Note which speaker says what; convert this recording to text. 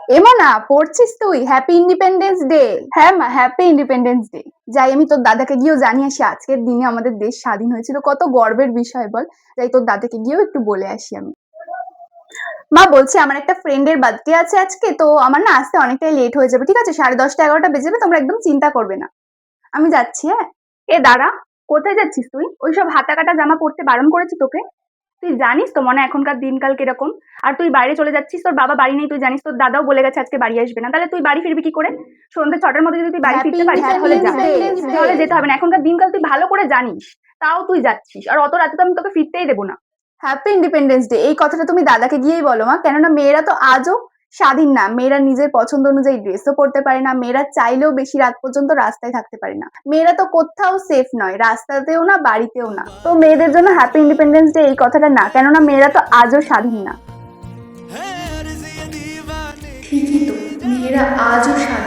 Speaker 1: এমনা পড়ছিস তুই? Happy independence day. হ্যাঁ মা, হ্যাপি ইন্ডিপেন্ডেন্স ডে। যাই আমি তোর দাদাকে গিয়েও জানিয়ে আসি আজকের দিনে আমাদের দেশ স্বাধীন হয়েছিল, কত গর্বের বিষয় বল। যাই তোর দাদাকে গিয়েও একটু বলে আসি আমি। মা বলছি আমার একটা ফ্রেন্ডের বার্থডে আছে আজকে, তো আমার না আসতে অনেকটাই লেট হয়ে যাবে, ঠিক আছে? 10:30 11টা বেজে যাবে, তোমরা একদম চিন্তা করবে না। আমি যাচ্ছি, হ্যাঁ। এ দাঁড়া, কোথায় যাচ্ছিস তুই? ওইসব হাতা কাটা জামা পরতে বারণ করেছি তোকে। তুই জানিস তো মনে হয় এখনকার দিনকাল কিরকম। আর তুই বাইরে চলে যাচ্ছিস, তোর বাবা বাড়ি নেই, তুই জানিস, তোর দাদাও বলে গেছে আজকে বাড়ি আসবে না, তাহলে তুই বাড়ি ফিরবি কি করে? সন্ধ্যে 6টার মধ্যে যদি তুই বাড়ি হ্যাপি ফিরতে পারিস তাহলে যা, ইন্ডিপেন্ডেন্স ডে। তাহলে যেতে হবে না। এখনকার দিনকাল তুই ভালো করে জানিস, তাও তুই যাচ্ছিস, আর অত রাতে তো আমি তোকে ফিরতেই দেবো না। হ্যাপি ইন্ডিপেন্ডেন্স ডে এই কথাটা তুমি দাদাকে গিয়েই বলো মা, কেননা মেয়েরা তো আজও স্বাধীন না। মেয়েরা নিজের পছন্দ অনুযায়ী ড্রেসও পরতে পারে না, মেয়েরা চাইলেও বেশি রাত পর্যন্ত রাস্তায় থাকতে পারে না, মেয়েরা তো কোথাও সেফ নয়, রাস্তাতেও না, বাড়িতেও না। তো মেয়েদের জন্য হ্যাপি ইন্ডিপেন্ডেন্স ডে এই কথাটা না, কেননা মেয়েরা তো আজও স্বাধীন না।
Speaker 2: ঠিকই তো, মেয়েরা আজও স্বাধীন।